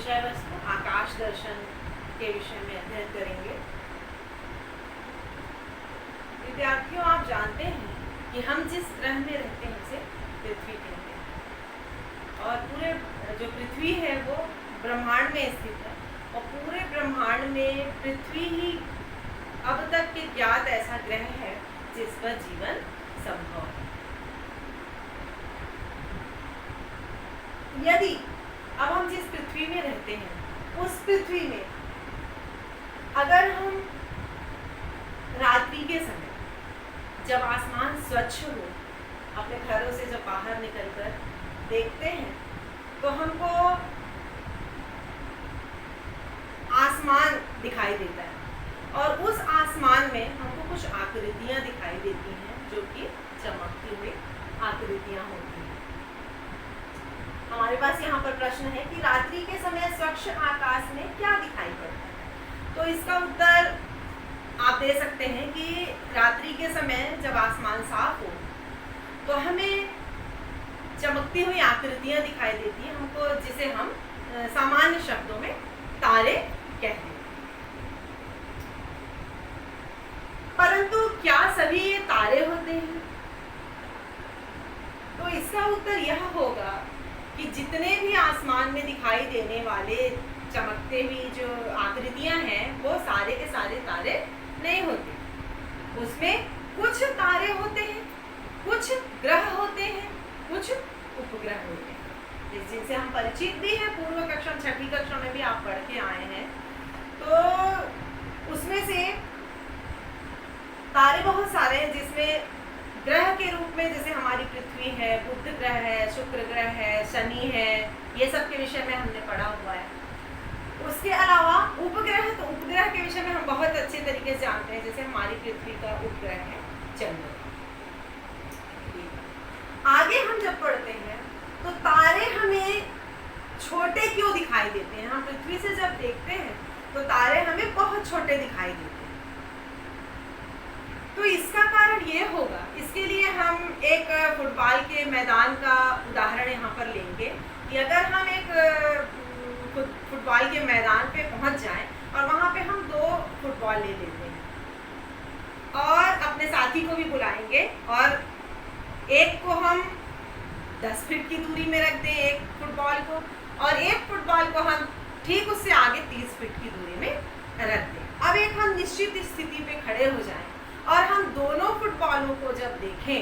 विषय वस्तु आकाश दर्शन के विषय में अध्ययन करेंगे। विद्यार्थियों, आप जानते हैं कि हम जिस ग्रह में रहते हैं उसे पृथ्वी कहते हैं और पूरे जो पृथ्वी है वो ब्रह्मांड में स्थित है और पूरे ब्रह्मांड में पृथ्वी ही अब तक के ज्ञात ऐसा ग्रह है जिस पर जीवन संभव है। यदि अब हम जिस पृथ्वी में रहते हैं उस पृथ्वी में अगर हम रात्रि के समय जब आसमान स्वच्छ हो, अपने घरों से जब बाहर निकलकर देखते हैं तो हमको आसमान दिखाई देता है और उस आसमान में हमको कुछ आकृतियां दिखाई देती हैं जो कि चमकती हुई आकृतियां होती हैं। हमारे पास यहाँ पर प्रश्न है कि रात्रि के समय स्वच्छ आकाश में क्या दिखाई पड़ता है, तो इसका उत्तर आप दे सकते हैं कि रात्रि के समय जब आसमान साफ हो तो हमें चमकती हुई आकृतियां दिखाई देती हैं, हमको जिसे हम सामान्य शब्दों में तारे कहते हैं। परंतु क्या सभी ये तारे होते हैं? तो इसका उत्तर यह होगा कि जितने भी आसमान में दिखाई देने वाले चमकते हुई जो आकृतियां हैं वो सारे के सारे तारे नहीं होते। उसमें कुछ तारे होते हैं, कुछ ग्रह होते हैं, कुछ उपग्रह होते हैं जिनसे हम परिचित भी हैं। पूर्व कक्षा छठी कक्षा में भी आप पढ़ के आए हैं। तो उसमें से तारे बहुत सारे हैं जिसमें ग्रह के रूप में जैसे हमारी पृथ्वी है, बुध ग्रह है, शुक्र ग्रह है, शनि है, ये सब के विषय में हमने पढ़ा हुआ है। उसके अलावा उपग्रह, तो उपग्रह के विषय में हम बहुत अच्छे तरीके से जानते हैं। जैसे हमारी पृथ्वी का उपग्रह है चंद्रमा। आगे हम जब पढ़ते हैं तो तारे हमें छोटे क्यों दिखाई देते हैं? हम पृथ्वी से जब देखते हैं तो तारे हमें बहुत छोटे दिखाई देते हैं। तो इसका कारण ये होगा, इसके लिए हम एक फुटबॉल के मैदान का उदाहरण यहाँ पर लेंगे कि अगर हम एक फुटबॉल के मैदान पे पहुँच जाएं और वहाँ पे हम 2 फुटबॉल ले लेते हैं और अपने साथी को भी बुलाएंगे और एक को हम 10 फीट की दूरी में रख दें, एक फुटबॉल को, और एक फुटबॉल को हम ठीक उससे आगे 30 फीट की दूरी में रख दें। अब एक हम निश्चित स्थिति पे खड़े हो जाएं और हम दोनों फुटबॉलों को जब देखें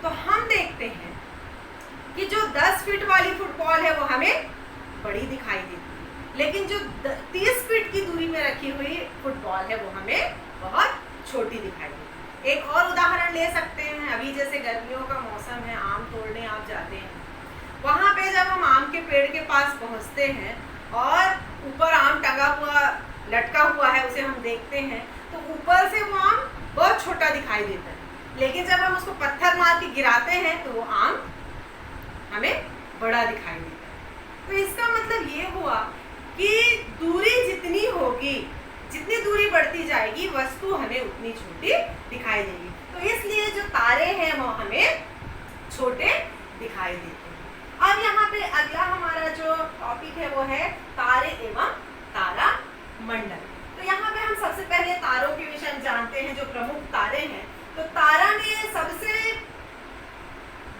तो हम देखते हैं कि जो 10 फीट वाली फुटबॉल है वो हमें बड़ी दिखाई देती है, लेकिन जो 30 फीट की दूरी में रखी हुई फुटबॉल है वो हमें बहुत छोटी दिखाई देती है। एक और उदाहरण ले सकते हैं। अभी जैसे गर्मियों का मौसम है, आम तोड़ने आप जाते हैं, वहाँ पे जब हम आम के पेड़ के पास पहुँचते हैं और ऊपर आम टंगा हुआ लटका हुआ है उसे हम देखते हैं तो ऊपर से वो आम बहुत छोटा दिखाई देता है, लेकिन जब हम उसको पत्थर मार के गिराते हैं तो वो आम हमें बड़ा दिखाई देता है। तो इसका मतलब ये हुआ कि दूरी जितनी होगी, जितनी दूरी बढ़ती जाएगी वस्तु हमें उतनी छोटी दिखाई देगी। तो इसलिए जो तारे हैं वो हमें छोटे दिखाई देते हैं। अब यहाँ पे अगला हमारा जो टॉपिक है वो है तारे एवं तारा मंडल। तो यहाँ पे हम सबसे पहले तारों के विषय में जानते हैं जो प्रमुख तारे हैं। तो तारा में सबसे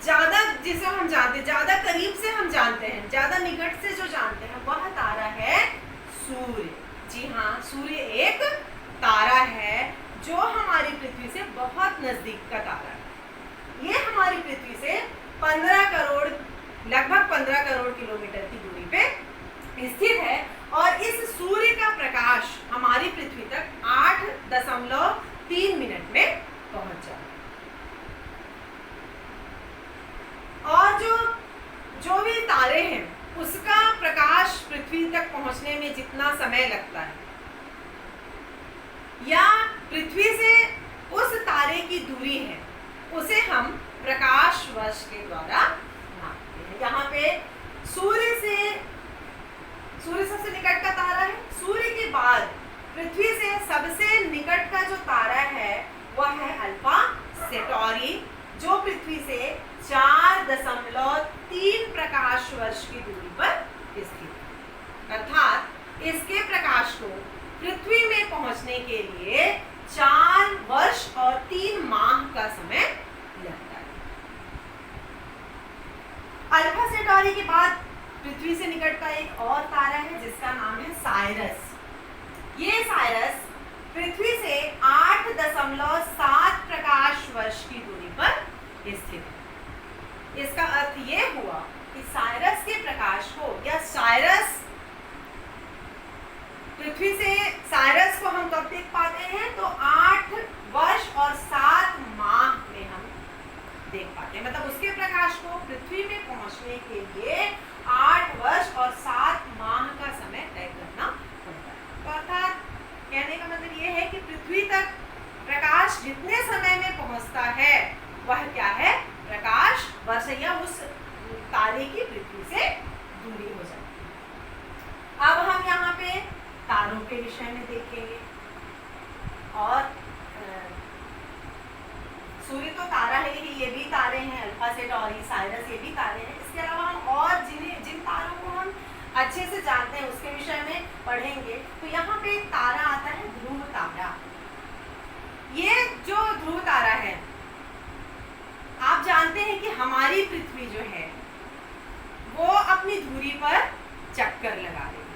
ज्यादा जिसे हम जानते हैं, ज्यादा करीब से हम जानते हैं, ज्यादा निकट से जो जानते हैं वह तारा है सूर्य। जी हाँ, सूर्य एक तारा है जो हमारी पृथ्वी से बहुत नजदीक का तारा है। ये हमारी पृथ्वी से 15 करोड़, लगभग 15 करोड़ किलोमीटर की दूरी पे स्थित है और इस सूर्य का प्रकाश हमारी पृथ्वी तक 8.3 मिनट में पहुंच जाता है। और जो भी तारे हैं उसका प्रकाश पृथ्वी तक पहुंचने में जितना समय लगता है या पृथ्वी से उस तारे की दूरी है उसे हम प्रकाश वर्ष के द्वारा नापते हैं। यहाँ पे सूर्य सबसे निकट का तारा है। सूर्य के बाद पृथ्वी से सबसे निकट का जो तारा है वह है अल्फा सेंटोरी, जो पृथ्वी से 4.3 प्रकाश वर्ष की दूरी पर स्थित है। पहुंचने के लिए 4 वर्ष और 3 माह का समय लगता है। अल्फा सेंटौरी के बाद पृथ्वी से निकट का एक और तारा है जिसका नाम है साइरस। ये साइरस पृथ्वी से 8.7 प्रकाश वर्ष की दूरी पर स्थित है। इसका अर्थ ये हुआ कि साइरस के प्रकाश को या साइरस पृथ्वी से साइरस को हम कब देख पाते हैं तो 8 वर्ष और 7 माह में हम देख पाते हैं। मतलब उसके प्रकाश को पृथ्वी में पहुंचने के लिए 8 वर्ष और 7 माह का समय तय करना पड़ता है। तो अर्थात कहने का मतलब ये है कि पृथ्वी तक प्रकाश जितने समय में पहुंचता है वह क्या है, प्रकाश वर्ष या उस तारे की पृथ्वी से दूरी हो जाती है। अब हम यहाँ पे तारों के विषय में देखेंगे। और सूर्य तो तारा है ही, ये भी तारे हैं, अल्फा सेंटौरी, साइरस, ये भी तारे हैं। इसके अलावा हम और जिन तारों को हम अच्छे से जानते हैं उसके विषय में पढ़ेंगे। तो यहाँ पे एक तारा आता है ध्रुव तारा। ये जो ध्रुव तारा है, आप जानते हैं कि हमारी पृथ्वी जो है वो अपनी धुरी पर चक्कर लगा रही है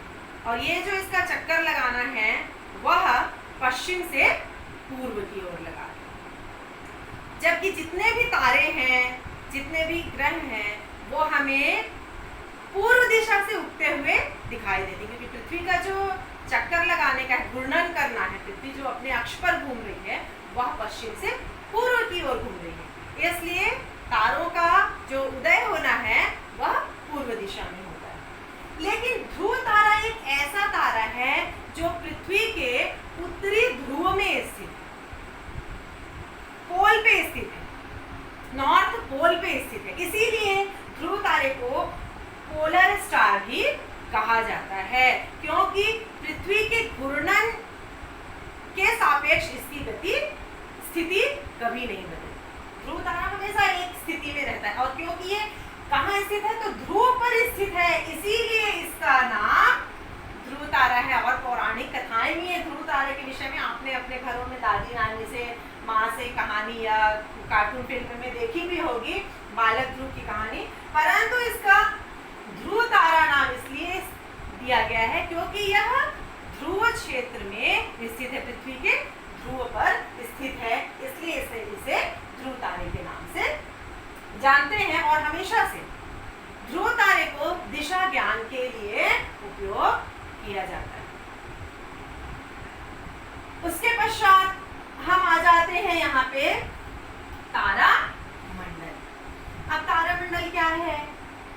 और ये जो इसका चक्कर लगाना है वह पश्चिम से पूर्व की ओर लगा रही है। जबकि जितने भी तारे हैं, जितने भी ग्रह हैं, वो हमें पूर्व दिशा से उगते हुए दिखाई देते हैं, क्योंकि पृथ्वी का जो चक्कर लगाने का है, घूर्णन करना है, पृथ्वी जो अपने अक्ष पर घूम रही है वह पश्चिम से पूर्व की ओर घूम रही है। इसलिए तारों का जो उदय होना है वह पूर्व दिशा में होता है। लेकिन ध्रुव तारा एक ऐसा तारा है जो पृथ्वी के उत्तरी ध्रुव में स्थित है, पोल पे स्थित है, नॉर्थ पोल पे स्थित है। इसीलिए ध्रुव तारे को पोलर स्टार भी कहा जाता है, क्योंकि पृथ्वी के घूर्णन के सापेक्ष इसकी स्थिति कभी नहीं बदलती। ध्रुव तारा हमेशा एक स्थिति में रहता है और क्योंकि ये कहाँ स्थित है तो ध्रुव पर स्थित है, इसीलिए इसका नाम ध्रुव तारा है। और पौराणिक कथाएं भी है ध्रुव तारे के विषय में। आपने अपने घरों में दादी नानी से, माँ से कहानी या कार्टून फिल्म में देखी भी होगी, बालक ध्रुव की कहानी। परंतु इसका ध्रुव तारा नाम इसलिए दिया गया है क्योंकि यह ध्रुव क्षेत्र में स्थित है, पृथ्वी के ध्रुव पर स्थित है, इसलिए इसे ध्रुव तारे के नाम से जानते हैं। और हमेशा से ध्रुव तारे को दिशा ज्ञान के लिए उपयोग किया जाता है। उसके पश्चात हम आ जाते हैं यहाँ पे तारा मंडल। अब तारा मंडल क्या है,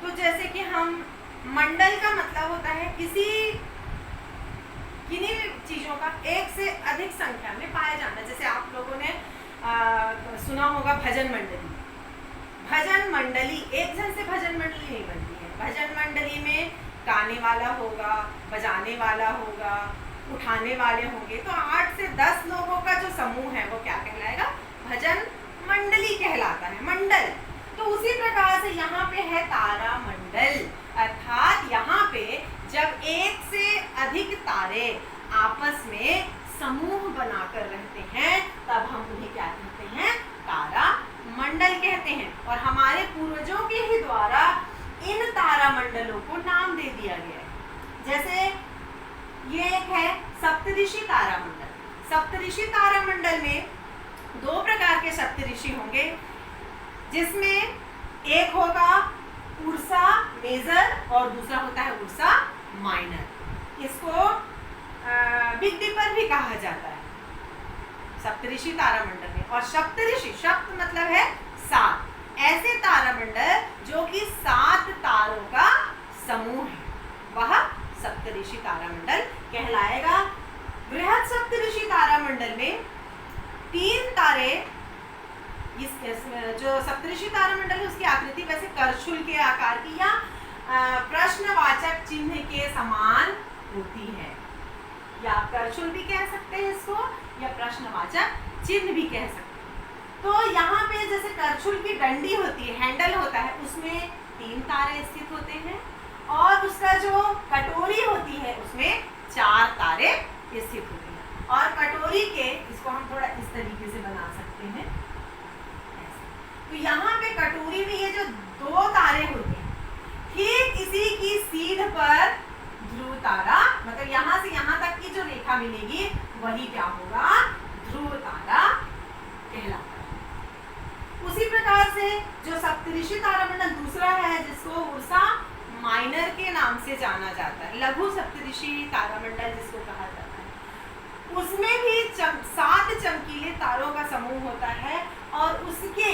तो जैसे कि हम मंडल का मतलब होता है किन्हीं चीजों का एक से अधिक संख्या में पाया जाना। जैसे आप लोगों ने सुना होगा भजन मंडली। भजन मंडली एक जन से भजन मंडली नहीं बनती है। भजन मंडली में गाने वाला होगा, बजाने वाला होगा, उठाने वाले होंगे, तो 8 से 10 लोगों का जो समूह है वो क्या कहलाएगा, भजन मंडली कहलाता है, मंडल। तो उसी प्रकार से यहाँ पे है तारा मंडल, अर्थात यहाँ पे जब एक से अधिक तारे आपस में समूह बनाकर रहते हैं तब हम उन्हें क्या कहते हैं, तारा मंडल कहते हैं। और हमारे पूर्वजों के ही द्वारा इन तारा मंडलों को नाम दे दिया गया है। जैसे ये एक है सप्तऋषि तारा मंडल। सप्तऋषि तारा मंडल में 2 प्रकार के सप्तऋषि होंगे, जिसमें एक होगा उर्सा मेजर और दूसरा होता है उर्सा माइनर। इसको बिग डिपर भी कहा जाता है सप्तऋषि तारा मंडल में। और सप्तऋषि शब्द मतलब है 7, ऐसे तारा मंडल जो कि 7 तारों का समूह है, वह सप्तऋषि तारा मंडल कहलाएगा। बृहद सप्तऋषि तारा मंडल में 3 तारे, जो सप्तऋषि तारा मंडल है उसकी आकृति वैसे करछुल के आकार की या प्रश्नवाचक चिन्ह के समान होती है, या आप करछुल भी कह सकते हैं इसको या प्रश्नवाचक चिन्ह भी कह सकते हैं। तो यहाँ पे जैसे करछुल की डंडी होती है, हैंडल होता है, उसमें 3 तारे स्थित होते हैं और उसका जो कटोरी होती है उसमें 4 तारे स्थित होते हैं। और कटोरी के, इसको हम थोड़ा इस तरीके से बना सकते हैं ऐसे। तो यहाँ पे कटोरी में ये जो दो तारे होते हैं, ठीक इसी की सीध पर ध्रुव तारा, मतलब यहाँ से यहाँ तक की जो रेखा मिलेगी वही क्या होगा, ध्रुव तारा कहलाता है। उसी प्रकार से जो सप्तऋषि तारामंडल दूसरा है, जिसको उर्सा माइनर के नाम से जाना जाता है, लघु सप्तऋषि तारामंडल जिसको कहा जाता है, उसमें भी 7 चमकीले तारों का समूह होता है और उसके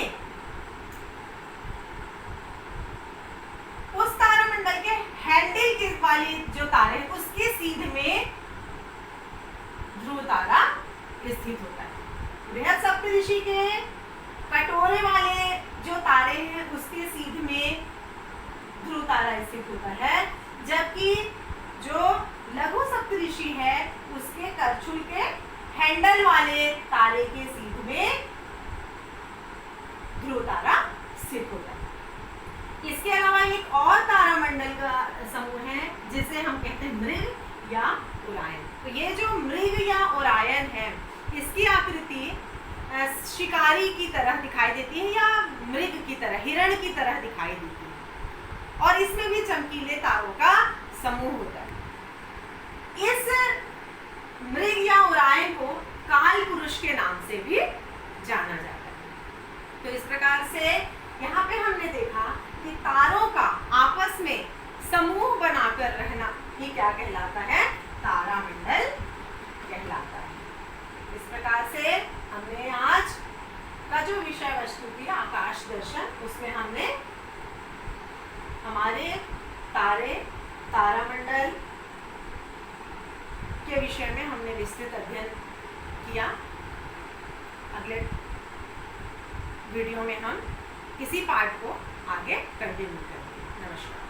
उस तारामंडल के हैंडल के वाली जो तारे हैं उसके सीध में ध्रुव तारा स्थित होता है। बृहद सप्तऋषि के कटोरे वाले जो तारे हैं उसके सीध में ध्रुव तारा स्थित होता है, जबकि जो लघु सप्तऋषि है उसके करछुल के हैंडल वाले तारे के सीध में ध्रुव तारा स्थित होता है। इसके अलावा एक और तारामंडल का समूह है जिसे हम कहते हैं मृग या ओरायन। तो ये जो मृग या ओरायन है, इसकी आकृति शिकारी की तरह दिखाई देती है या मृग की तरह, हिरण की तरह दिखाई देती है, और इसमें भी चमकीले तारों का समूह होता है। इस मृग या ओरायन को काल पुरुष के नाम से भी जाना जाता है। तो इस प्रकार से यहाँ पे हमने देखा कि तारों का आपस में समूह बनाकर रहना ही क्या कहलाता है, तारामंडल कहलाता है। इस प्रकार से हमने आज का जो विषय वस्तु थी आकाश दर्शन, उसमें हमने हमारे तारे, तारामंडल के विषय में हमने विस्तृत अध्ययन किया। अगले वीडियो में हम इसी पार्ट को आगे कंटिन्यू करेंगे। नमस्कार।